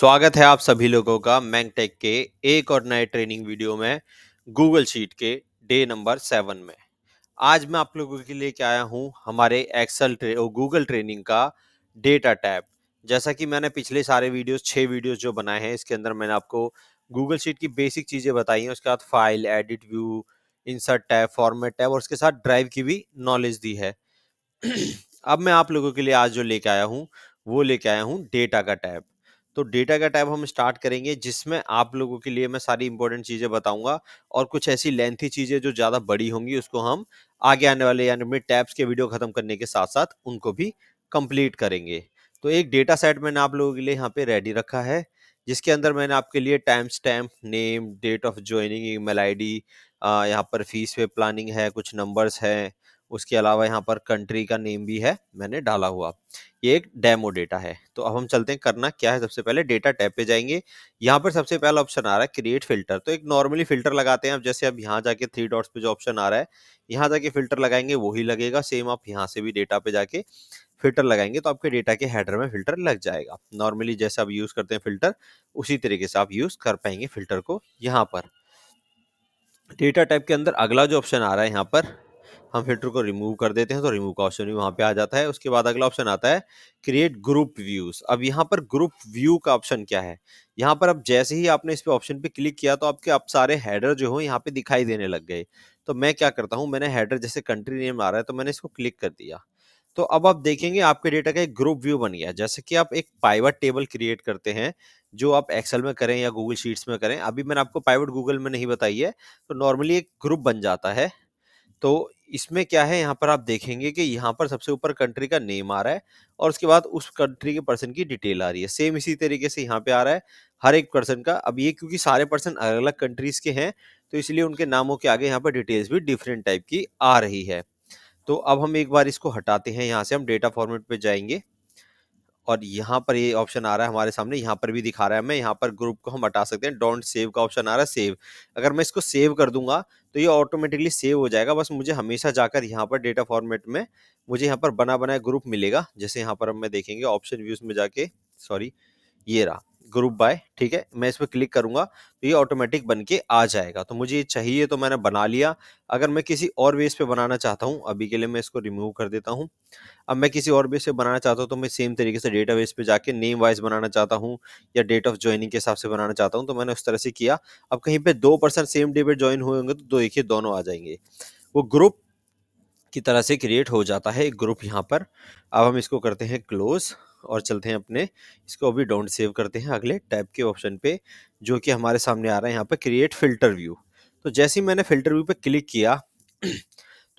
स्वागत है आप सभी लोगों का मैंगटेक के एक और नए ट्रेनिंग वीडियो में गूगल शीट के डे नंबर 7 में। आज मैं आप लोगों के लिए आया हूं हमारे गूगल ट्रेनिंग का डेटा टैब। जैसा कि मैंने पिछले सारे वीडियोस 6 वीडियोस जो बनाए हैं इसके अंदर मैंने आपको गूगल शीट की बेसिक चीजें बताई हैं। उसके बाद file, edit view, insert tab, format tab और उसके साथ ड्राइव की भी नॉलेज दी है। अब मैं आप लोगों के लिए आज जो लेके आया हूँ वो लेके आया हूँ डेटा का टैब। तो डेटा का टैब हम स्टार्ट करेंगे जिसमें आप लोगों के लिए मैं सारी इंपॉर्टेंट चीजें बताऊंगा और कुछ ऐसी लेंथी चीजें जो ज्यादा बड़ी होंगी उसको हम आगे आने वाले यानी में टैब्स के वीडियो खत्म करने के साथ साथ उनको भी कंप्लीट करेंगे। तो एक डेटा सेट मैंने आप लोगों के लिए यहाँ पे रेडी रखा है जिसके अंदर मैंने आपके लिए time stamp, name, date of joining, email ID, यहाँ पर फीस पे प्लानिंग है, कुछ नंबर्स है, उसके अलावा यहाँ पर कंट्री का नेम भी है मैंने डाला हुआ। ये एक डेमो डेटा है। तो अब हम चलते हैं, करना क्या है, सबसे पहले डेटा टैब पे जाएंगे। यहाँ पर सबसे पहला ऑप्शन आ रहा है क्रिएट फिल्टर। तो एक नॉर्मली फिल्टर लगाते हैं, अब जैसे अब यहाँ जाके 3 डॉट्स पे जो ऑप्शन आ रहा है यहाँ जाके फिल्टर लगाएंगे वही लगेगा। सेम आप यहाँ से भी डेटा पे जाके फिल्टर लगाएंगे तो आपके डेटा के हेडर में फिल्टर लग जाएगा। नॉर्मली जैसे आप यूज करते हैं फिल्टर उसी तरीके से आप यूज कर पाएंगे फिल्टर को। यहाँ पर डेटा टाइप के अंदर अगला जो ऑप्शन आ रहा है यहाँ पर हम फिल्टर को रिमूव कर देते हैं तो रिमूव का ऑप्शन भी वहां पे आ जाता है। उसके बाद अगला ऑप्शन आता है क्रिएट ग्रुप व्यूज। अब यहाँ पर ग्रुप व्यू का ऑप्शन क्या है, यहाँ पर अब जैसे ही आपने इस पे ऑप्शन पे क्लिक किया तो आपके अब सारे हेडर जो हो यहाँ पे दिखाई देने लग गए। तो मैं क्या करता हूँ, मैंने हेडर जैसे कंट्री नेम आ रहा है तो मैंने इसको क्लिक कर दिया। तो अब आप देखेंगे आपके डेटा का एक ग्रुप व्यू बन गया। जैसे कि आप एक पाइवट टेबल क्रिएट करते हैं जो आप एक्सेल में करें या गूगल शीट्स में करें, अभी मैंने आपको पाइवट गूगल में नहीं बताई है, तो नॉर्मली एक ग्रुप बन जाता है। तो इसमें क्या है, यहाँ पर आप देखेंगे कि यहाँ पर सबसे ऊपर कंट्री का नेम आ रहा है और उसके बाद उस कंट्री के पर्सन की डिटेल आ रही है। सेम इसी तरीके से यहाँ पे आ रहा है हर एक पर्सन का। अब ये क्योंकि सारे पर्सन अलग अलग कंट्रीज के हैं तो इसलिए उनके नामों के आगे यहाँ पर डिटेल्स भी डिफरेंट टाइप की आ रही है। तो अब हम एक बार इसको हटाते हैं, यहाँ से हम डेटा फॉर्मेट पे जाएंगे और यहाँ पर ये ऑप्शन आ रहा है हमारे सामने, यहाँ पर भी दिखा रहा है हमें, यहाँ पर ग्रुप को हम हटा सकते हैं। डोंट सेव का ऑप्शन आ रहा है, सेव। अगर मैं इसको सेव कर दूंगा तो ये ऑटोमेटिकली सेव हो जाएगा। बस मुझे हमेशा जाकर यहाँ पर डेटा फॉर्मेट में मुझे यहाँ पर बना बनाया ग्रुप मिलेगा। जैसे यहाँ पर हम मैं देखेंगे ऑप्शन व्यूज में जाके, सॉरी ये रहा ग्रुप बाय, ठीक है, मैं इस पर क्लिक करूंगा तो ये ऑटोमेटिक बन के आ जाएगा। तो मुझे ये चाहिए तो मैंने बना लिया। अगर मैं किसी और बेस पे बनाना चाहता हूँ, अभी के लिए मैं इसको रिमूव कर देता हूँ। अब मैं किसी और बेस पे बनाना चाहता हूँ तो मैं सेम तरीके से डेटाबेस पे जाके नेम वाइज बनाना चाहता हूँ या डेट ऑफ ज्वाइनिंग के हिसाब से बनाना चाहता हूँ तो मैंने उस तरह से किया। अब कहीं पे 2% सेम डे पे ज्वाइन हुए होंगे तो दो देखिए दोनों आ जाएंगे, वो ग्रुप की तरह से क्रिएट हो जाता है एक ग्रुप यहाँ पर। अब हम इसको करते हैं क्लोज और चलते हैं अपने, इसको अभी डोंट सेव करते हैं अगले टैब के ऑप्शन पे जो कि हमारे सामने आ रहा है यहाँ पे क्रिएट फिल्टर व्यू। तो जैसे ही मैंने फिल्टर व्यू पे क्लिक किया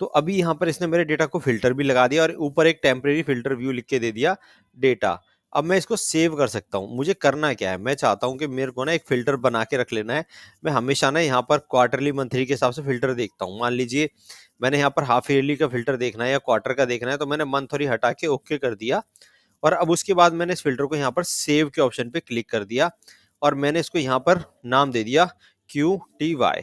तो अभी यहाँ पर इसने मेरे डेटा को फिल्टर भी लगा दिया और ऊपर एक टेम्परेरी फिल्टर व्यू लिख के दे दिया डेटा। अब मैं इसको सेव कर सकता हूँ। मुझे करना क्या है, मैं चाहता हूँ कि मेरे को ना एक फिल्टर बना के रख लेना है। मैं हमेशा ना यहाँ पर क्वार्टरली मंथली के हिसाब से फिल्टर देखता हूँ। मान लीजिए मैंने यहाँ पर हाफ ईयरली का फिल्टर देखना है या क्वार्टर का देखना है तो मैंने मंथ और ये हटा के ओके कर दिया और अब उसके बाद मैंने इस फिल्टर को यहाँ पर सेव के ऑप्शन पे क्लिक कर दिया और मैंने इसको यहाँ पर नाम दे दिया QTY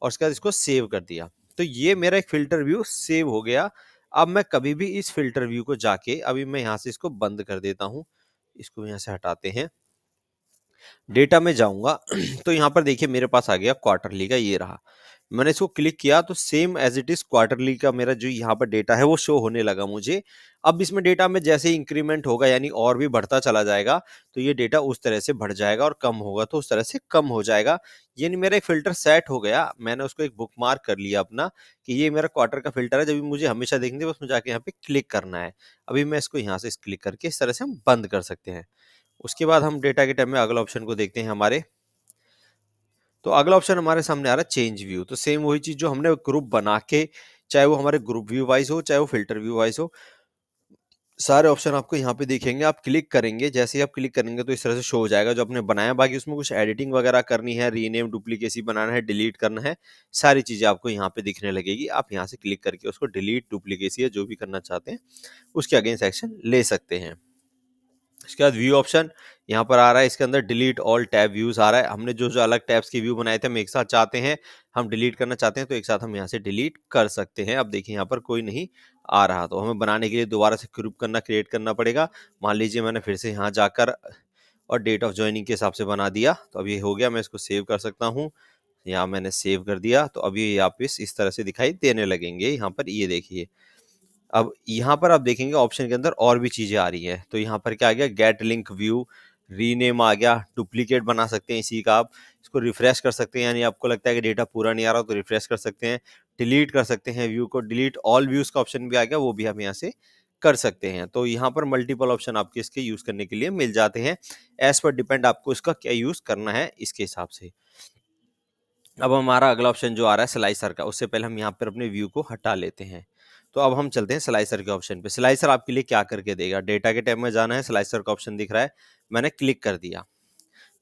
और उसके बाद इसको सेव कर दिया। तो ये मेरा एक फिल्टर व्यू सेव हो गया। अब मैं कभी भी इस फिल्टर व्यू को जाके, अभी मैं यहाँ से इसको बंद कर देता हूँ, इसको यहाँ से हटाते हैं, डेटा में जाऊंगा तो यहाँ पर देखिए मेरे पास आ गया क्वार्टरली का, ये रहा। मैंने इसको क्लिक किया तो same as it is quarterly का मेरा जो यहाँ पर डेटा है वो शो होने लगा मुझे। अब इसमें डेटा में जैसे ही इंक्रीमेंट होगा यानी और भी बढ़ता चला जाएगा तो ये डेटा उस तरह से बढ़ जाएगा और कम होगा तो उस तरह से कम हो जाएगा। यानी मेरा एक फिल्टर सेट हो गया, मैंने उसको एक बुक मार्क कर लिया अपना कि ये मेरा क्वार्टर का फिल्टर है। जब भी मुझे हमेशा देखनी है उसमें जाके यहाँ पे क्लिक करना है। अभी मैं इसको यहाँ से क्लिक करके इस तरह से हम बंद कर सकते हैं। उसके बाद हम डेटा के टैब में अगला ऑप्शन को देखते हैं हमारे। तो अगला ऑप्शन हमारे सामने आ रहा है चेंज व्यू। तो सेम वही चीज जो हमने ग्रुप बना के, चाहे वो हमारे ग्रुप व्यू वाइज हो चाहे वो फिल्टर व्यू वाइज हो, सारे ऑप्शन आपको यहाँ पे दिखेंगे। आप क्लिक करेंगे, जैसे ही आप क्लिक करेंगे तो इस तरह से शो हो जाएगा जो आपने बनाया। बाकी उसमें कुछ एडिटिंग वगैरह करनी है, रीनेम, डुप्लीकेसी बनाना है, डिलीट करना है, सारी चीजें आपको यहाँ पे दिखने लगेगी। आप यहाँ से क्लिक करके उसको डिलीट, डुप्लीकेसी या जो भी करना चाहते हैं उसके अगेंस्ट एक्शन ले सकते हैं। इसके बाद व्यू ऑप्शन यहाँ पर आ रहा है, इसके अंदर डिलीट ऑल टैब व्यूज आ रहा है। हमने जो जो अलग टैब्स के व्यू बनाए थे हम एक साथ चाहते हैं, हम डिलीट करना चाहते हैं तो एक साथ हम यहाँ से डिलीट कर सकते हैं। अब देखिए यहाँ पर कोई नहीं आ रहा तो हमें बनाने के लिए दोबारा से ग्रुप करना, क्रिएट करना पड़ेगा। मान लीजिए मैंने फिर से यहाँ जाकर और डेट ऑफ ज्वाइनिंग के हिसाब से बना दिया। तो अब ये हो गया, मैं इसको सेव कर सकता हूँ। यहाँ मैंने सेव कर दिया, तो अभी ये वापस इस तरह से दिखाई देने लगेंगे। यहाँ पर ये देखिए, अब यहाँ पर आप देखेंगे ऑप्शन के अंदर और भी चीजें आ रही हैं। तो यहाँ पर क्या आ गया, गेट लिंक व्यू, रीनेम आ गया, डुप्लीकेट बना सकते हैं इसी का आप, इसको रिफ्रेश कर सकते हैं, यानी आपको लगता है कि डेटा पूरा नहीं आ रहा तो रिफ्रेश कर सकते हैं, डिलीट कर सकते हैं व्यू को, डिलीट ऑल व्यूज का ऑप्शन भी आ गया, वो भी हम यहाँ से कर सकते हैं। तो यहाँ पर मल्टीपल ऑप्शन आपके इसके यूज करने के लिए मिल जाते हैं। एज पर डिपेंड आपको इसका क्या यूज करना है इसके हिसाब से। अब हमारा अगला ऑप्शन जो आ रहा है स्लाइसर का, उससे पहले हम यहाँ पर अपने व्यू को हटा लेते हैं। तो अब हम चलते हैं स्लाइसर के ऑप्शन पे। स्लाइसर आपके लिए क्या करके देगा, डेटा के टैब में जाना है, स्लाइसर का ऑप्शन दिख रहा है, मैंने क्लिक कर दिया।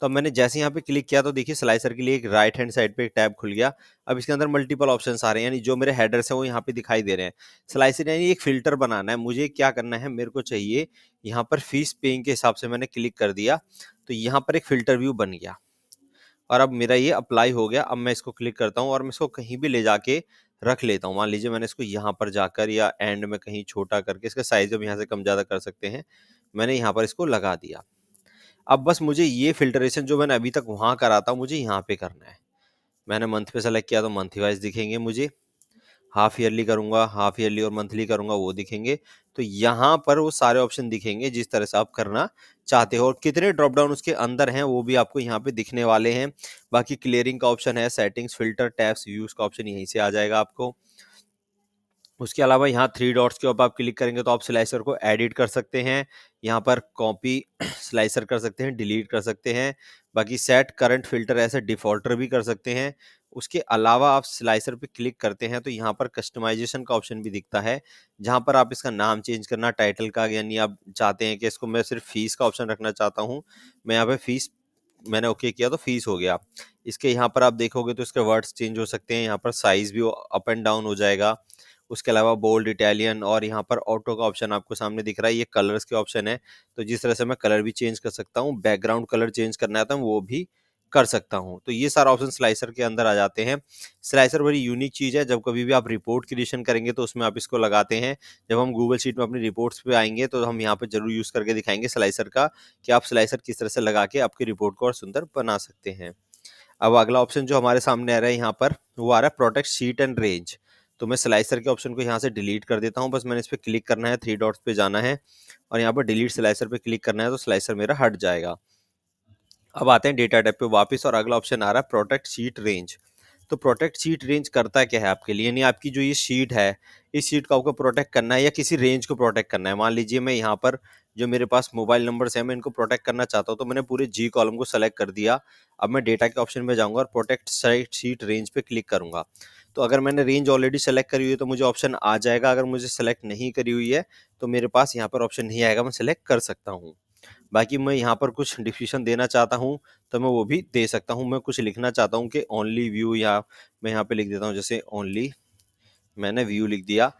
तो अब मैंने जैसे यहाँ पे क्लिक किया तो देखिए स्लाइसर के लिए एक राइट हैंड साइड पे एक टैब खुल गया। अब इसके अंदर मल्टीपल ऑप्शंस आ रहे हैं, यानी जो मेरे हेडर्स हैं वो यहाँ पे दिखाई दे रहे हैं। स्लाइसर यानी एक फिल्टर बनाना है, मुझे क्या करना है, मेरे को चाहिए यहाँ पर फीस पेइंग के हिसाब से मैंने क्लिक कर दिया, तो यहाँ पर एक फिल्टर व्यू बन गया और अब मेरा ये अप्लाई हो गया। अब मैं इसको क्लिक करता हूँ और मैं इसको कहीं भी ले जाके रख लेता हूँ। मान लीजिए मैंने इसको यहाँ पर जाकर या एंड में कहीं छोटा करके, इसका साइज हम यहाँ से कम ज़्यादा कर सकते हैं, मैंने यहाँ पर इसको लगा दिया। अब बस मुझे ये फिल्टरेशन जो मैंने अभी तक वहाँ करा था, मुझे यहाँ पे करना है। मैंने मंथ पे सेलेक्ट किया तो मंथ वाइज दिखेंगे मुझे, हाफ ईयरली करूंगा, हाफ ईयरली और मंथली करूंगा वो दिखेंगे। तो यहाँ पर वो सारे ऑप्शन दिखेंगे जिस तरह से आप करना चाहते हो, और कितने ड्रॉप डाउन उसके अंदर हैं वो भी आपको यहाँ पे दिखने वाले हैं। बाकी क्लियरिंग का ऑप्शन है, सेटिंग्स, फिल्टर, टैब्स, व्यूज का ऑप्शन यहीं से आ जाएगा आपको। उसके अलावा यहाँ थ्री डॉट्स के ऊपर आप क्लिक करेंगे तो आप स्लाइसर को एडिट कर सकते हैं, यहाँ पर कॉपी स्लाइसर कर सकते हैं, डिलीट कर सकते हैं। बाकी सेट करंट फिल्टर ऐसे डिफॉल्टर भी कर सकते हैं। उसके अलावा आप स्लाइसर पे क्लिक करते हैं तो यहाँ पर कस्टमाइजेशन का ऑप्शन भी दिखता है, जहाँ पर आप इसका नाम चेंज करना, टाइटल का, यानी आप चाहते हैं कि इसको मैं सिर्फ फीस का ऑप्शन रखना चाहता हूँ, मैं यहाँ पे फीस मैंने ओके किया तो फीस हो गया। इसके यहाँ पर आप देखोगे तो इसके वर्ड्स चेंज हो सकते हैं, यहाँ पर साइज भी अप एंड डाउन हो जाएगा। उसके अलावा बोल्ड, इटालियन, और यहाँ पर ऑटो का ऑप्शन आपको सामने दिख रहा है, ये कलर्स के ऑप्शन है। तो जिस तरह से मैं कलर भी चेंज कर सकता हूँ, बैकग्राउंड कलर चेंज करना है तो वो भी कर सकता हूँ। तो ये सारा ऑप्शन स्लाइसर के अंदर आ जाते हैं। स्लाइसर बड़ी यूनिक चीज़ है, जब कभी भी आप रिपोर्ट क्रिएशन करेंगे तो उसमें आप इसको लगाते हैं। जब हम गूगल शीट में अपनी रिपोर्ट्स पे आएंगे तो हम यहाँ पे जरूर यूज़ करके दिखाएंगे स्लाइसर का, कि आप स्लाइसर किस तरह से लगा के आपकी रिपोर्ट को और सुंदर बना सकते हैं। अब अगला ऑप्शन जो हमारे सामने आ रहा है यहाँ पर, वो आ रहा है प्रोटेक्ट शीट एंड रेंज। तो मैं स्लाइसर के ऑप्शन को यहाँ से डिलीट कर देता हूँ, बस मैंने इस पर क्लिक करना है, थ्री डॉट्स पे जाना है और यहाँ पर डिलीट स्लाइसर पे क्लिक करना है, तो स्लाइसर मेरा हट जाएगा। अब आते हैं डेटा टाइप पे वापस, और अगला ऑप्शन आ रहा है प्रोटेक्ट शीट रेंज। तो प्रोटेक्ट शीट रेंज करता क्या है आपके लिए, यानी आपकी जो ये शीट है, इस शीट को आपको प्रोटेक्ट करना है या किसी रेंज को प्रोटेक्ट करना है। मान लीजिए मैं यहाँ पर जो मेरे पास मोबाइल नंबर्स हैं, मैं इनको प्रोटेक्ट करना चाहता हूँ, तो मैंने पूरे जी कॉलम को सेलेक्ट कर दिया। अब मैं डेटा के ऑप्शन में जाऊँगा और प्रोटेक्ट शीट रेंज पे क्लिक करूँगा। तो अगर मैंने रेंज ऑलरेडी सेलेक्ट करी हुई है तो मुझे ऑप्शन आ जाएगा, अगर मुझे सेलेक्ट नहीं करी हुई है तो मेरे पास यहाँ पर ऑप्शन नहीं आएगा, मैं सेलेक्ट कर सकता हूँ। बाकी मैं यहाँ पर कुछ डिस्क्रिप्शन देना चाहता हूँ तो मैं वो भी दे सकता हूँ। मैं कुछ लिखना चाहता हूँ कि ओनली व्यू, या मैं यहाँ पे लिख देता हूँ जैसे ओनली, मैंने व्यू लिख दिया।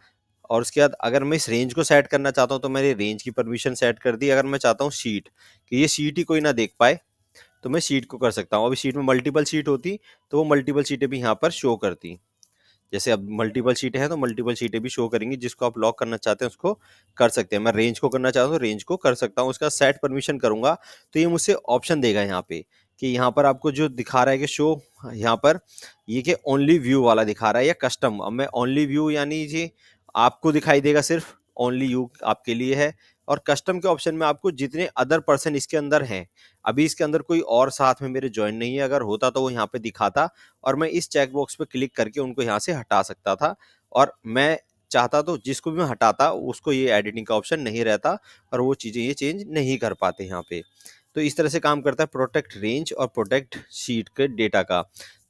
और उसके बाद अगर मैं इस रेंज को सेट करना चाहता हूँ तो मैंने रेंज की परमिशन सेट कर दी। अगर मैं चाहता हूँ शीट, कि ये शीट ही कोई ना देख पाए, तो मैं शीट को कर सकता हूँ। अभी शीट में मल्टीपल शीट होती तो वो मल्टीपल शीटें भी यहाँ पर शो करती। जैसे अब मल्टीपल शीटें हैं तो मल्टीपल शीटें भी शो करेंगी, जिसको आप लॉक करना चाहते हैं उसको कर सकते हैं। मैं रेंज को करना चाहता हूँ तो रेंज को कर सकता हूँ। उसका सेट परमिशन करूंगा तो ये मुझसे ऑप्शन देगा यहाँ पे, कि यहाँ पर आपको जो दिखा रहा है कि शो, यहाँ पर ये कि ओनली व्यू वाला दिखा रहा है या कस्टम। अब मैं ओनली व्यू यानी ये आपको दिखाई देगा, सिर्फ ओनली यू आपके लिए है। और कस्टम के ऑप्शन में आपको जितने अदर पर्सन इसके अंदर हैं, अभी इसके अंदर कोई और साथ में मेरे ज्वाइन नहीं है, अगर होता तो वो यहाँ पे दिखाता और मैं इस चेक बॉक्स पे क्लिक करके उनको यहाँ से हटा सकता था। और मैं चाहता तो जिसको भी मैं हटाता उसको ये एडिटिंग का ऑप्शन नहीं रहता और वो चीज़ें ये चेंज नहीं कर पाते यहाँ पे। तो इस तरह से काम करता है प्रोटेक्ट रेंज और प्रोटेक्ट शीट के डेटा का।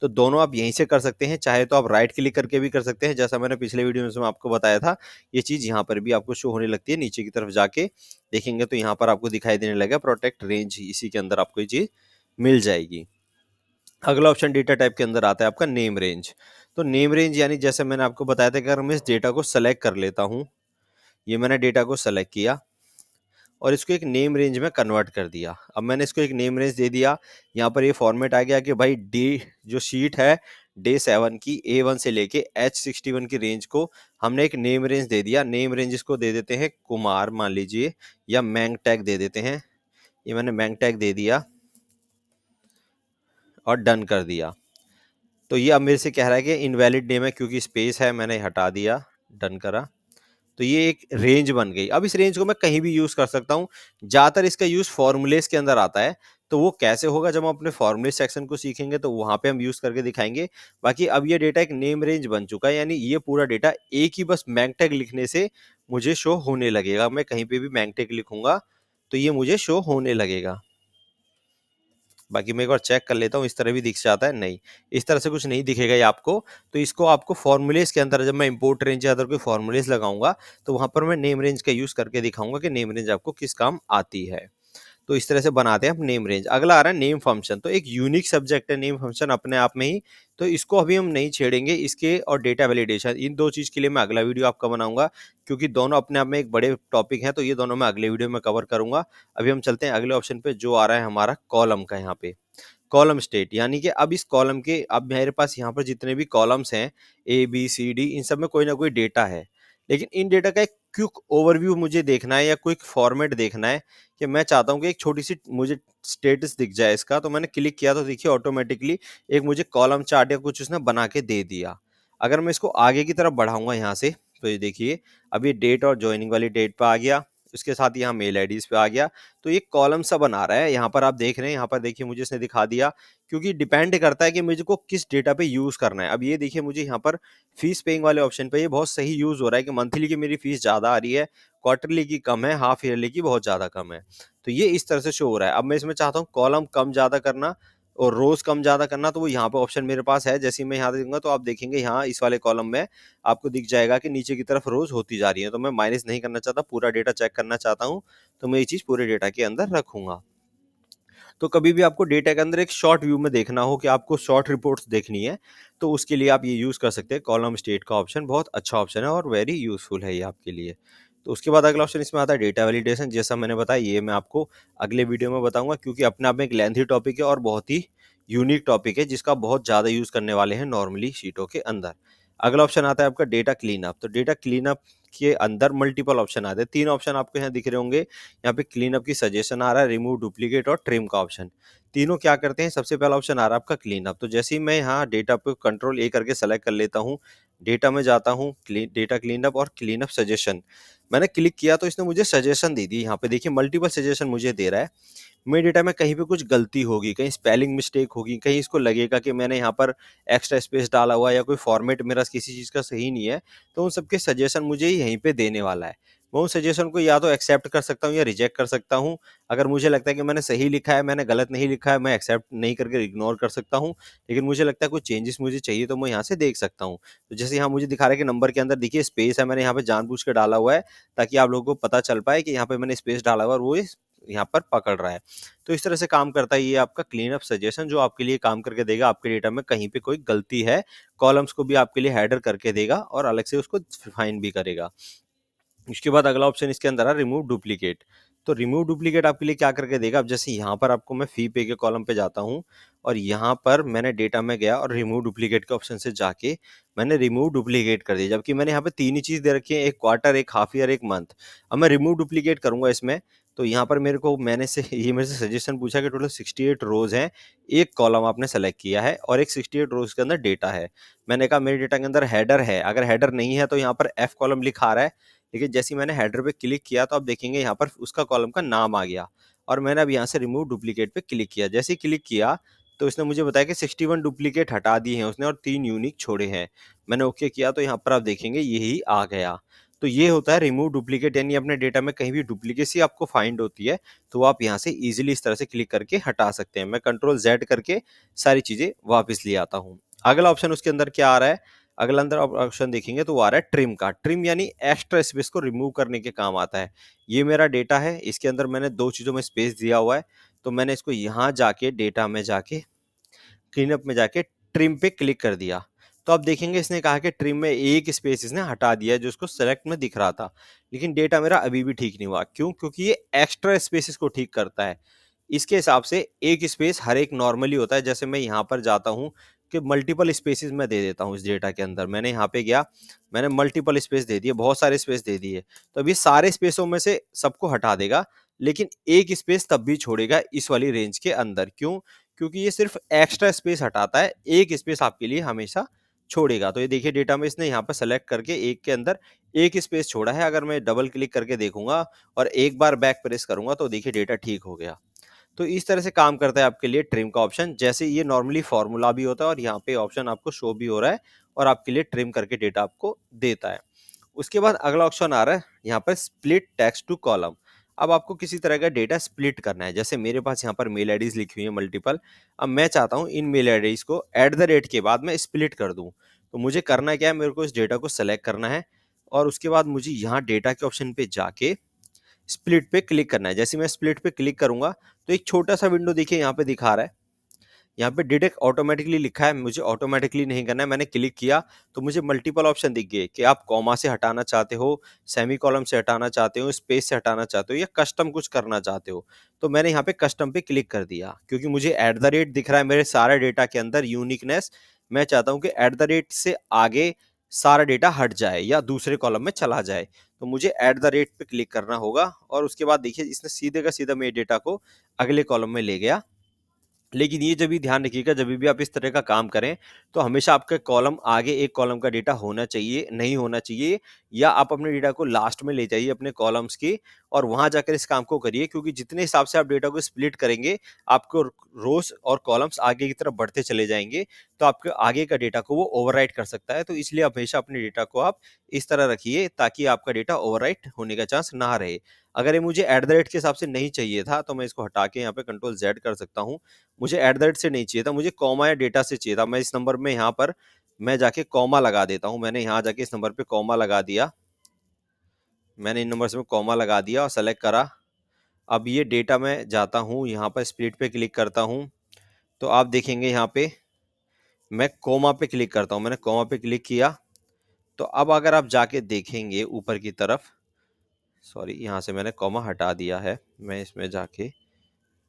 तो दोनों आप यहीं से कर सकते हैं, चाहे तो आप राइट क्लिक करके भी कर सकते हैं, जैसा मैंने पिछले वीडियो में आपको बताया था। ये चीज़ यहाँ पर भी आपको शो होने लगती है, नीचे की तरफ जाके देखेंगे तो यहाँ पर आपको दिखाई देने लगा प्रोटेक्ट रेंज, इसी के अंदर आपको ये चीज़ मिल जाएगी। अगला ऑप्शन डेटा टाइप के अंदर आता है आपका नेम रेंज। तो नेम रेंज यानी जैसे मैंने आपको बताया था कि अगर मैं इस डेटा को सेलेक्ट कर लेता हूँ, ये मैंने डेटा को सेलेक्ट किया और इसको एक नेम रेंज में कन्वर्ट कर दिया। अब मैंने इसको एक नेम रेंज दे दिया, यहाँ पर ये फॉर्मेट आ गया कि भाई डे जो शीट है डे 7 की A1 से लेके H61 की रेंज को हमने एक नेम रेंज दे दिया। नेम रेंज इसको दे देते हैं कुमार मान लीजिए, या मैंग टैग दे देते हैं, ये मैंने मैंग टैग दे दिया और डन कर दिया। तो ये अब मेरे से कह रहा है कि इनवैलिड नेम है क्योंकि स्पेस है, मैंने हटा दिया, डन करा। तो ये एक रेंज बन गई। अब इस रेंज को मैं कहीं भी यूज कर सकता हूँ। ज्यादातर इसका यूज फॉर्मूलेस के अंदर आता है। तो वो कैसे होगा, जब हम अपने फॉर्मूले सेक्शन को सीखेंगे तो वहां पे हम यूज करके दिखाएंगे। बाकी अब ये डेटा एक नेम रेंज बन चुका है, यानी ये पूरा डेटा एक ही बस मैंग टैग लिखने से मुझे शो होने लगेगा। मैं कहीं पे भी मैंग टैग लिखूंगा तो ये मुझे शो होने लगेगा। बाकी मैं एक बार चेक कर लेता हूँ, इस तरह भी दिख जाता है, नहीं इस तरह से कुछ नहीं दिखेगा ये आपको। तो इसको आपको फॉर्मूलेस के अंदर, जब मैं इंपोर्ट रेंज या अदर कोई फॉर्मूलेस लगाऊंगा तो वहां पर मैं नेम रेंज का यूज करके दिखाऊंगा कि नेम रेंज आपको किस काम आती है। तो इस तरह से बनाते हैं हम नेम रेंज। अगला आ रहा है नेम फंक्शन। तो एक यूनिक सब्जेक्ट है नेम फंक्शन अपने आप में ही। तो इसको अभी हम नहीं छेड़ेंगे। इसके और डेटा वैलिडेशन, इन दो चीज के लिए मैं अगला वीडियो आपका बनाऊंगा, क्योंकि दोनों अपने आप में एक बड़े टॉपिक हैं। तो ये दोनों मैं अगले वीडियो में कवर करूंगा। अभी हम चलते हैं अगले ऑप्शन पे, जो आ रहा है हमारा कॉलम का। यहाँ पे कॉलम स्टेट, यानी कि अब इस कॉलम के, अब मेरे पास यहाँ पर जितने भी कॉलम्स हैं ए बी सी डी, इन सब में कोई ना कोई डेटा है। लेकिन इन डेटा का एक क्विक ओवरव्यू मुझे देखना है या क्विक फॉर्मेट देखना है, कि मैं चाहता हूँ कि एक छोटी सी मुझे स्टेटस दिख जाए इसका। तो मैंने क्लिक किया तो देखिए ऑटोमेटिकली एक मुझे कॉलम चार्ट या कुछ उसने बना के दे दिया। अगर मैं इसको आगे की तरफ बढ़ाऊंगा यहाँ से, तो ये देखिए अब ये डेट और ज्वाइनिंग वाली डेट पे आ गया, उसके साथ यहाँ मेल आईडीज पे आ गया। तो ये कॉलम सा बना रहा है। यहाँ पर आप देख रहे हैं, यहाँ पर देखिए मुझे इसने दिखा दिया, क्योंकि डिपेंड करता है कि मुझे को किस डेटा पे यूज करना है। अब ये देखिए मुझे यहाँ पर फीस पेइंग वाले ऑप्शन पे ये बहुत सही यूज हो रहा है कि मंथली की मेरी फीस ज्यादा आ रही है, क्वार्टरली की कम है, हाफ ईयरली की बहुत ज्यादा कम है। तो ये इस तरह से शो हो रहा है। अब मैं इसमें चाहता हूँ कॉलम कम ज्यादा करना और रोज कम ज्यादा करना, तो वो यहाँ पे ऑप्शन मेरे पास है। जैसे ही मैं यहाँ देखूंगा तो आप देखेंगे यहाँ इस वाले कॉलम में आपको दिख जाएगा कि नीचे की तरफ रोज होती जा रही है। तो मैं माइनस नहीं करना चाहता, पूरा डेटा चेक करना चाहता हूँ, तो मैं ये चीज पूरे डेटा के अंदर रखूंगा। तो कभी भी आपको डेटा के अंदर एक शॉर्ट व्यू में देखना हो कि आपको शॉर्ट रिपोर्ट्स देखनी है, तो उसके लिए आप ये यूज कर सकते हैं। कॉलम स्टेट का ऑप्शन बहुत अच्छा ऑप्शन है और वेरी यूजफुल है ये आपके लिए। तो उसके बाद अगला ऑप्शन इसमें आता है डेटा वैलिडेशन। जैसा मैंने बताया, ये मैं आपको अगले वीडियो में बताऊंगा, क्योंकि अपने आप में एक लेंथी टॉपिक है और बहुत ही यूनिक टॉपिक है, जिसका बहुत ज्यादा यूज करने वाले हैं नॉर्मली शीटों के अंदर। अगला ऑप्शन आता है आपका डेटा क्लीनअप। तो डेटा क्लीनअप के अंदर मल्टीपल ऑप्शन आते हैं। 3 ऑप्शन आपको यहाँ दिख रहे होंगे। यहाँ पे क्लीनअप की सजेशन आ रहा है, रिमूव डुप्लीकेट और ट्रिम का ऑप्शन। तीनों क्या करते हैं, सबसे पहला ऑप्शन आ रहा है आपका क्लीनअप। तो जैसे ही मैं यहाँ डेटा पे कंट्रोल ए करके सेलेक्ट कर लेता हूँ, डेटा में जाता हूँ, डेटा क्लीनअप और क्लीनअप सजेशन मैंने क्लिक किया, तो इसने मुझे सजेशन दे दी। यहाँ पे देखिए मल्टीपल सजेशन मुझे दे रहा है। मेरे डेटा में कहीं पे कुछ गलती होगी, कहीं स्पेलिंग मिस्टेक होगी, कहीं इसको लगेगा कि मैंने यहाँ पर एक्स्ट्रा स्पेस डाला हुआ है या कोई फॉर्मेट मेरा किसी चीज़ का सही नहीं है, तो उन सबके सजेशन मुझे यहीं पे देने वाला है। मैं उन सजेशन को या तो एक्सेप्ट कर सकता हूँ या रिजेक्ट कर सकता हूँ। अगर मुझे लगता है कि मैंने सही लिखा है, मैंने गलत नहीं लिखा है, मैं एक्सेप्ट नहीं करके इग्नोर कर सकता हूँ। लेकिन मुझे लगता है कुछ चेंजेस मुझे चाहिए, तो मैं यहाँ से देख सकता हूँ। तो जैसे यहाँ मुझे दिखा रहा है कि नंबर के अंदर देखिए स्पेस है, मैंने यहाँ पे जानबूझ के डाला हुआ है, ताकि आप लोगों को पता चल पाए कि यहाँ पे मैंने स्पेस डाला हुआ है और वो यहाँ पर पकड़ रहा है। तो इस तरह से काम करता है ये आपका क्लीन अप सजेशन, जो आपके लिए काम करके देगा। आपके डेटा में कहीं पे कोई गलती है, कॉलम्स को भी आपके लिए हेडर करके देगा और अलग से उसको फाइन भी करेगा। उसके बाद अगला ऑप्शन इसके अंदर है रिमूव डुप्लीकेट। तो रिमूव डुप्लीकेट आपके लिए क्या करके देगा, अब जैसे यहाँ पर आपको मैं फी पे के कॉलम पे जाता हूँ और यहाँ पर मैंने डेटा में गया और रिमूव डुप्लीकेट के ऑप्शन से जाके मैंने रिमूव डुप्लीकेट कर दिया, जबकि मैंने यहाँ पे 3 ही चीज दे रखी है, एक क्वार्टर, एक हाफ ईयर, एक मंथ। अब मैं रिमूव डुप्लीकेट करूंगा इसमें, तो यहाँ पर मेरे को ये मेरे से सजेशन पूछा कि टोटल 68 रोज हैं, एक कॉलम आपने सेलेक्ट किया है और एक 68 रोज के अंदर डेटा है। मैंने कहा मेरे डेटा के अंदर हेडर है, अगर हेडर नहीं है तो यहाँ पर एफ कॉलम लिखा रहा है। लेकिन जैसे ही मैंने हेडर पे क्लिक किया तो आप देखेंगे यहाँ पर उसका कॉलम का नाम आ गया, और मैंने अब यहाँ से रिमूव डुप्लीकेट पे क्लिक किया। जैसे ही क्लिक किया तो इसने मुझे बताया कि 61 डुप्लीकेट हटा दिए हैं उसने और 3 यूनिक छोड़े हैं। मैंने ओके किया तो यहाँ पर आप देखेंगे यही आ गया। तो ये होता है रिमूव डुप्लीकेट, यानी अपने डेटा में कहीं भी डुप्लीकेसी आपको फाइंड होती है तो आप यहाँ से इजीली इस तरह से क्लिक करके हटा सकते हैं। मैं कंट्रोल जेड करके सारी चीजें वापस ले आता हूँ। अगला ऑप्शन उसके अंदर क्या आ रहा है, अगला अंदर ऑप्शन देखेंगे तो वो आ रहा है ट्रिम का। ट्रिम यानी एक्स्ट्रा स्पेस को रिमूव करने के काम आता है। ये मेरा डेटा है, इसके अंदर मैंने 2 चीजों में स्पेस दिया हुआ है, तो मैंने इसको यहाँ जाके डेटा में जाके क्लीनअप में जाके ट्रिम पे क्लिक कर दिया। तो आप देखेंगे इसने कहा कि ट्रिम में एक स्पेस इसने हटा दिया है जो उसको सेलेक्ट में दिख रहा था, लेकिन डेटा मेरा अभी भी ठीक नहीं हुआ। क्यों? क्योंकि ये एक्स्ट्रा स्पेसिस को ठीक करता है। इसके हिसाब से एक स्पेस हर एक नॉर्मली होता है। जैसे मैं यहाँ पर जाता हूँ कि मल्टीपल स्पेसिस मैं दे देता हूँ इस डेटा के अंदर, मैंने यहाँ पे गया, मैंने मल्टीपल स्पेस दे दिए, बहुत सारे स्पेस दे दिए, तो अभी सारे स्पेसों में से सबको हटा देगा, लेकिन एक स्पेस तब भी छोड़ेगा इस वाली रेंज के अंदर। क्यों? क्योंकि ये सिर्फ एक्स्ट्रा स्पेस हटाता है, एक स्पेस आपके लिए हमेशा छोड़ेगा। तो ये देखिए डेटा में इसने यहाँ पर सेलेक्ट करके एक के अंदर एक स्पेस छोड़ा है। अगर मैं डबल क्लिक करके देखूंगा और एक बार बैक प्रेस करूंगा तो देखिए डेटा ठीक हो गया। तो इस तरह से काम करता है आपके लिए ट्रिम का ऑप्शन। जैसे ये नॉर्मली फॉर्मूला भी होता है और यहाँ पे ऑप्शन आपको शो भी हो रहा है और आपके लिए ट्रिम करके डेटा आपको देता है। उसके बाद अगला ऑप्शन आ रहा है यहाँ पर स्प्लिट टेक्स्ट टू कॉलम। अब आपको किसी तरह का डेटा स्प्लिट करना है। जैसे मेरे पास यहाँ पर मेल आईडीज लिखी हुई है मल्टीपल। अब मैं चाहता हूँ इन मेल आईडीज को एट द रेट के बाद मैं स्प्लिट कर दूं। तो मुझे करना क्या है, मेरे को इस डेटा को सेलेक्ट करना है और उसके बाद मुझे यहाँ डेटा के ऑप्शन पे जाके स्प्लिट पे क्लिक करना है। जैसे मैं स्प्लिट पे क्लिक करूंगा तो एक छोटा सा विंडो देखिए यहाँ पे दिखा रहा है। यहाँ पे डिडक्ट ऑटोमेटिकली लिखा है, मुझे ऑटोमेटिकली नहीं करना है। मैंने क्लिक किया तो मुझे मल्टीपल ऑप्शन दिख गए कि आप कॉमा से हटाना चाहते हो, सेमी कॉलम से हटाना चाहते हो, स्पेस से हटाना चाहते हो या कस्टम कुछ करना चाहते हो। तो मैंने यहाँ पे कस्टम पे क्लिक कर दिया क्योंकि मुझे एट द रेट दिख रहा है मेरे सारे डेटा के अंदर यूनिकनेस। मैं चाहता हूँ कि एट द रेट से आगे सारा डेटा हट जाए या दूसरे कॉलम में चला जाए। तो मुझे एट द रेट पे क्लिक करना होगा और उसके बाद देखिए इसने सीधे का सीधा मेरे डेटा को अगले कॉलम में ले गया। लेकिन ये जब भी ध्यान रखिएगा, जब भी आप इस तरह का काम करें तो हमेशा आपका कॉलम आगे एक कॉलम का डेटा होना चाहिए, नहीं होना चाहिए। या आप अपने डेटा को लास्ट में ले जाइए अपने कॉलम्स के और वहां जाकर इस काम को करिए, क्योंकि जितने हिसाब से आप डेटा को स्प्लिट करेंगे आपको रोज और कॉलम्स आगे की तरफ बढ़ते चले जाएंगे। तो आपके आगे का डेटा को वो ओवरराइट कर सकता है। तो इसलिए हमेशा अपने डेटा को आप इस तरह रखिए ताकि आपका डेटा ओवरराइट होने का चांस ना रहे। अगर ये मुझे एट द रेट के हिसाब से नहीं चाहिए था तो मैं इसको हटा के यहाँ पे कंट्रोल जेड कर सकता हूँ। मुझे एट द रेट से नहीं चाहिए था, मुझे कॉमा या डेटा से चाहिए था। मैं इस नंबर में यहाँ पर मैं जाके कॉमा लगा देता हूँ। मैंने यहाँ जाके इस नंबर पे कॉमा लगा दिया। मैंने इन नंबर्स में कॉमा लगा दिया और सेलेक्ट करा। अब ये डेटा मैं जाता हूँ यहाँ पर स्प्लिट पे क्लिक करता हूँ तो आप देखेंगे यहाँ पे मैं कोमा पे क्लिक करता हूँ। मैंने कोमा पे क्लिक किया तो अब अगर आप जाके देखेंगे ऊपर की तरफ, सॉरी यहाँ से मैंने कॉमा हटा दिया है। मैं इसमें जाके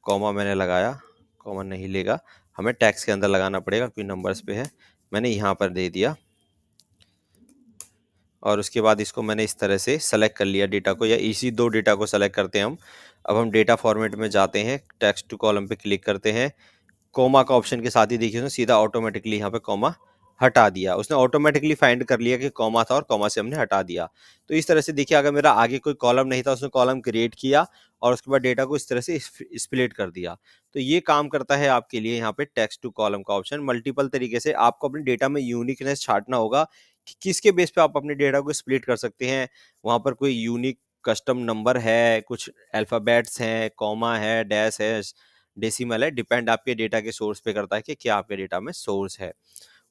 कॉमा मैंने लगाया, कॉमा नहीं लेगा, हमें टैक्स के अंदर लगाना पड़ेगा क्योंकि नंबर्स पे है। मैंने यहाँ पर दे दिया और उसके बाद इसको मैंने इस तरह से सेलेक्ट कर लिया डेटा को, या इसी दो डेटा को सेलेक्ट करते हैं हम। अब हम डेटा फॉर्मेट में जाते हैं, टेक्स्ट टू कॉलम पे क्लिक करते हैं। कोमा का ऑप्शन के साथ ही देखिए उसने सीधा ऑटोमेटिकली यहाँ पे कॉमा हटा दिया। उसने ऑटोमेटिकली फाइंड कर लिया कि कॉमा था और कॉमा से हमने हटा दिया। तो इस तरह से देखिए अगर मेरा आगे कोई कॉलम नहीं था, उसने कॉलम क्रिएट किया और उसके बाद डेटा को इस तरह से स्प्लिट कर दिया। तो ये काम करता है आपके लिए यहाँ पे टेक्स्ट टू कॉलम का ऑप्शन। मल्टीपल तरीके से आपको अपने डेटा में यूनिकनेस छांटना होगा कि किसके बेस पे आप अपने डेटा को स्प्लिट कर सकते हैं। वहां पर कोई यूनिक कस्टम नंबर है, कुछ अल्फाबेट्स हैं, कॉमा है, डैश है, डेसिमल है, डिपेंड आपके डेटा के सोर्स पे करता है कि क्या आपके डेटा में सोर्स है।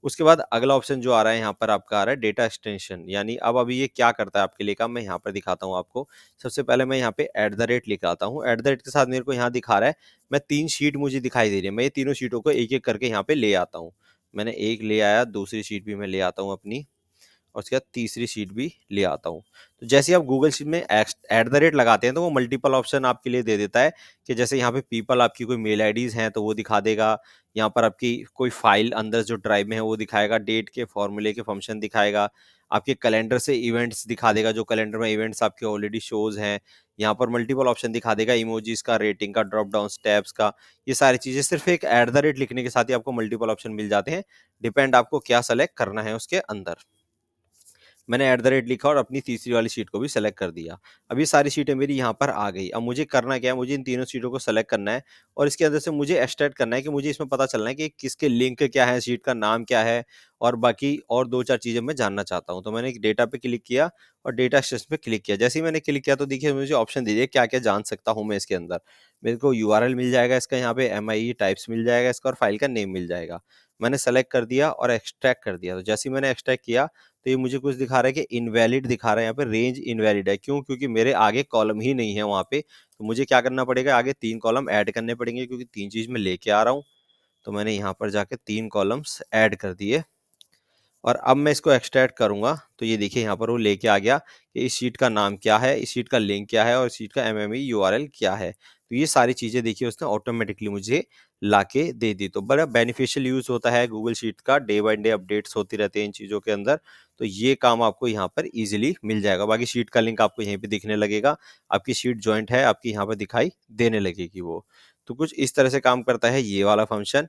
उसके बाद अगला ऑप्शन जो आ रहा है यहाँ पर आपका आ रहा है डेटा एक्सटेंशन। यानी अब अभी ये क्या करता है आपके लिए काम, मैं यहाँ पर दिखाता हूँ आपको। सबसे पहले मैं यहाँ पे एट द रेट लिखाता हूँ। एट द रेट के साथ मेरे को यहाँ दिखा रहा है, मैं 3 शीट मुझे दिखाई दे रही है। मैं ये तीनों शीटों को एक एक करके यहाँ पे ले आता हूँ। मैंने एक ले आया, दूसरी शीट भी मैं ले आता हूँ अपनी और उसके बाद तीसरी शीट भी ले आता हूँ। तो जैसे ही आप गूगल शीट में एट द रेट लगाते हैं तो वो मल्टीपल ऑप्शन आपके लिए दे देता है कि जैसे यहाँ पे पीपल आपकी कोई मेल आईडीज हैं तो वो दिखा देगा। यहाँ पर आपकी कोई फाइल अंदर जो ड्राइव में है वो दिखाएगा, डेट के फॉर्मूले के फंक्शन दिखाएगा, आपके कैलेंडर से इवेंट्स दिखा देगा, जो कैलेंडर में इवेंट्स आपके ऑलरेडी शोज हैं। यहाँ पर मल्टीपल ऑप्शन दिखा देगा, इमोजीज का, रेटिंग का, ड्रॉप डाउन टैब्स का। ये सारी चीजें सिर्फ एक एट द रेट लिखने के साथ ही आपको मल्टीपल ऑप्शन मिल जाते हैं। डिपेंड आपको क्या सेलेक्ट करना है उसके अंदर। मैंने एट द रेट लिखा और अपनी तीसरी वाली शीट को भी सेलेक्ट कर दिया। अब ये सारी शीटें मेरी यहाँ पर आ गई। अब मुझे करना क्या है, मुझे इन तीनों शीटों को सेलेक्ट करना है और इसके अंदर से मुझे एक्सट्रैक्ट करना है कि मुझे इसमें पता चलना है कि किसके लिंक क्या है, शीट का नाम क्या है और बाकी और 2-4 चीजें मैं जानना चाहता हूँ। तो मैंने एक डेटा पे क्लिक किया और डेटा एक्सेस पे क्लिक किया। जैसे ही मैंने क्लिक किया तो देखिए मुझे ऑप्शन दीजिए क्या क्या जान सकता हूँ मैं इसके अंदर। मेरे को यूआरएल मिल जाएगा इसका, यहाँ पे एमआई टाइप्स मिल जाएगा इसका और फाइल का नेम मिल जाएगा। मैंने सेलेक्ट कर दिया और एक्सट्रैक्ट कर दिया। तो जैसे ही मैंने एक्सट्रैक्ट किया तो ये मुझे कुछ दिखा रहा है कि इनवैलिड दिखा रहा है, यहाँ पे रेंज इनवैलिड है। क्यों? क्योंकि मेरे आगे कॉलम ही नहीं है वहां पे। तो मुझे क्या करना पड़ेगा, आगे 3 कॉलम ऐड करने पड़ेंगे क्योंकि 3 चीज मैं लेके आ रहा हूँ। तो मैंने यहाँ पर जाके 3 कॉलम्स ऐड कर दिए और अब मैं इसको एक्सट्रैक्ट करूंगा तो ये देखिए यहाँ पर वो लेके आ गया कि इस शीट का नाम क्या है, इस शीट का लिंक क्या है और इस शीट का एमएमई यूआरएल क्या है। तो ये सारी चीजें देखिए उसने ऑटोमेटिकली मुझे लाके दे दी। तो बड़ा बेनिफिशियल यूज़ होता है गूगल शीट का, डे बाय डे अपडेट्स होती रहती हैं इन चीज़ों के अंदर, तो ये काम आपको यहाँ पर ईज़िली मिल जाएगा। बाकी शीट का लिंक आपको यहीं पे दिखने लगेगा, आपकी शीट जॉइंट है, आपकी यहाँ पे दिखाई देने लगेगी वो। तो कुछ इस तरह से काम करता है ये वाला फंक्शन।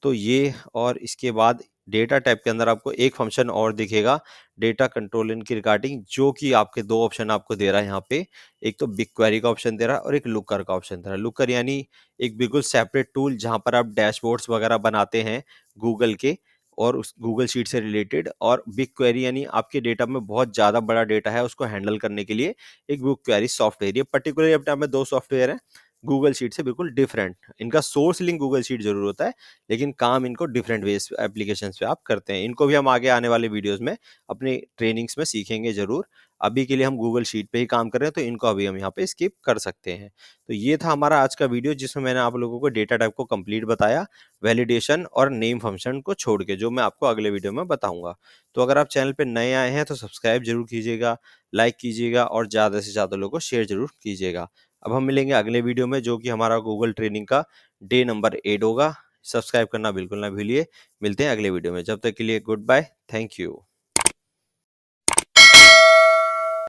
तो ये और इसके बाद डेटा टैब के अंदर आपको एक फंक्शन और दिखेगा, डेटा कंट्रोल इनकी रिगार्डिंग, जो कि आपके 2 ऑप्शन आपको दे रहा है यहाँ पे। एक तो बिग क्वेरी का ऑप्शन दे रहा है और एक लुकर का ऑप्शन दे रहा है। लुकर यानी एक बिल्कुल सेपरेट टूल जहाँ पर आप डैशबोर्ड्स वगैरह बनाते हैं गूगल के और उस गूगल शीट से रिलेटेड, और बिग क्वेरी यानी आपके डेटा में बहुत ज़्यादा बड़ा डेटा है उसको हैंडल करने के लिए एक बिग क्वेरी सॉफ्टवेयर। ये पर्टिकुलरली अपने आप में 2 सॉफ्टवेयर हैं, गूगल शीट से बिल्कुल डिफरेंट। इनका सोर्स लिंक गूगल शीट ज़रूर होता है, लेकिन काम इनको डिफरेंट वेज़ एप्लीकेशंस पे आप करते हैं। इनको भी हम आगे आने वाले वीडियोज़ में अपनी ट्रेनिंग्स में सीखेंगे ज़रूर। अभी के लिए हम गूगल शीट पे ही काम कर रहे हैं, तो इनको अभी हम यहाँ पे स्किप कर सकते हैं। तो ये था हमारा आज का वीडियो, जिसमें मैंने आप लोगों को डेटा टाइप को कंप्लीट बताया, वैलिडेशन और नेम फंक्शन को छोड़ के, जो मैं आपको अगले वीडियो में बताऊँगा। तो अगर आप चैनल पे नए आए हैं तो सब्सक्राइब ज़रूर कीजिएगा, लाइक कीजिएगा और ज़्यादा से ज़्यादा लोगों को शेयर ज़रूर कीजिएगा। अब हम मिलेंगे अगले वीडियो में, जो कि हमारा गूगल ट्रेनिंग का डे नंबर 8 होगा। सब्सक्राइब करना बिल्कुल ना भूलिए। मिलते हैं अगले वीडियो में, जब तक के लिए गुड बाय, थैंक यू।